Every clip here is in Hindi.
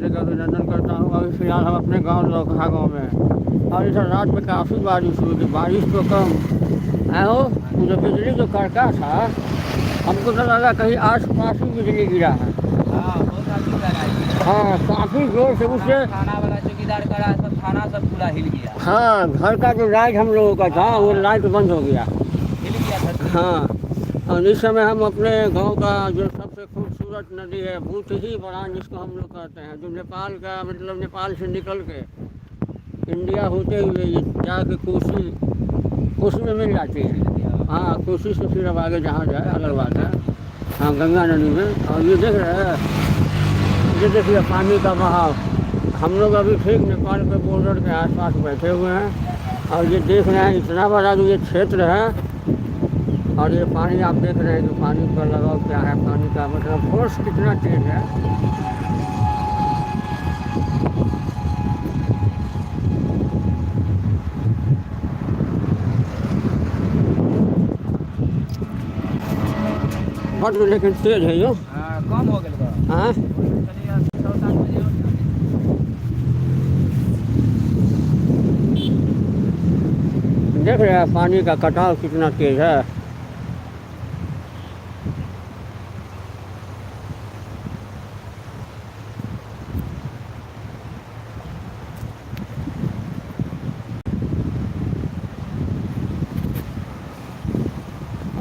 हार्दिक अभिनंदन करता हूँ। अभी फिलहाल हम अपने गांव लौकहा गांव में हैं और इधर रात में काफ़ी बारिश हुई थी, बारिश तो कम है हो, जो बिजली जो कड़का था हमको तो लगा कहीं आस पास ही बिजली गिरा है। हाँ बहुत आदमी लगा। हाँ काफ़ी जोर से उससे थाना वाला चौकीदार करा, सब थाना सब पूरा हिल गया। हाँ घर का जो लाइट हम लोगों का था वो लाइट बंद हो गया। हिल गया था। हाँ और इस समय हम अपने गांव का जो सबसे खूबसूरत नदी है भूतही बरान जिसको हम लोग कहते हैं, जो नेपाल का मतलब नेपाल से निकल के इंडिया होते हुए ये जाके कोसी में मिल जाती है। हाँ कोसी से फिर अब आगे जहाँ जाए अलग बात है। हाँ गंगा नदी में। और ये देख रहे हैं, ये देखिए पानी का बहाव। हम लोग अभी ठीक नेपाल के बॉर्डर के आसपास बैठे हुए हैं और ये देख रहे हैं इतना बड़ा जो ये क्षेत्र है और ये पानी आप देख रहे हैं कि पानी का लगाव क्या है, पानी का मतलब फोर्स कितना तेज है। बट लेकिन तेज है यो। हाँ कम हो गया। हाँ चलिए 6-7 बजे और देख रहे हैं पानी का कटाव कितना तेज है।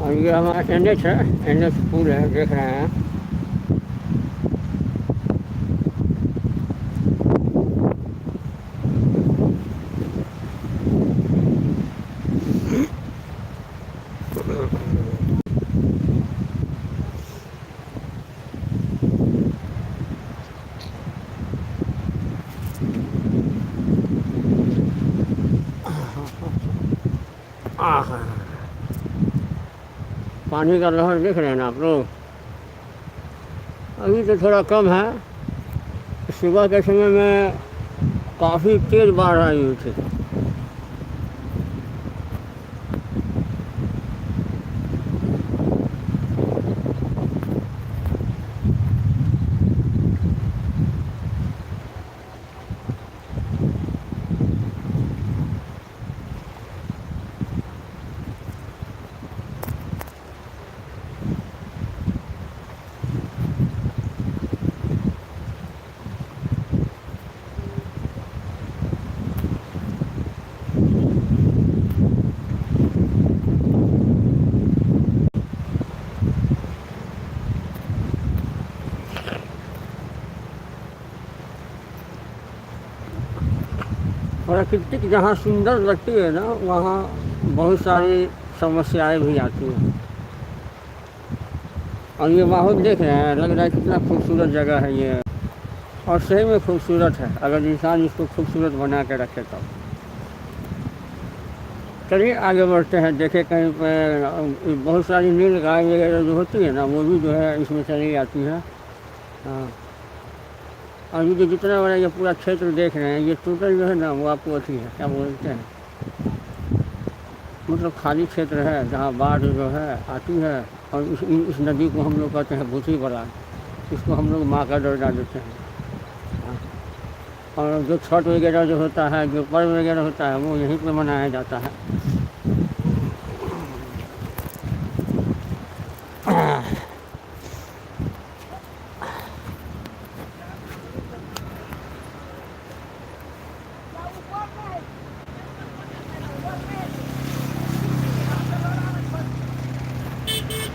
और ये हमारा NH है, NH पुल है, देख रहे हैं। पानी का लहर देख रहे हैं ना आप लोग। अभी तो थोड़ा कम है, सुबह के समय में काफ़ी तेज बाढ़ आई हुई थी। प्रकृति जहाँ सुंदर लगती है ना वहाँ बहुत सारी समस्याएं भी आती हैं। और ये माहौल देख रहे हैं, लग रहा है कितना खूबसूरत जगह है ये, और सही में खूबसूरत है अगर इंसान इसको खूबसूरत बना के रखे तो। चलिए आगे बढ़ते हैं, देखे कहीं पर बहुत सारी नील गाय वगैरह जो होती है ना वो भी जो है इसमें चली आती है। हाँ और ये जितना बड़ा ये पूरा क्षेत्र देख रहे हैं ये टोटल जो है ना वो आपको अच्छी है क्या बोलते हैं, मतलब खाली क्षेत्र है जहाँ बाढ़ जो है आती है। और इस नदी को हम लोग कहते हैं भूसी बरान, इसको हम लोग माँ का दर्जा देते हैं। हाँ। और जो छठ वगैरह जो होता है, जो पर्व वगैरह होता है वो यहीं पे मनाया जाता है।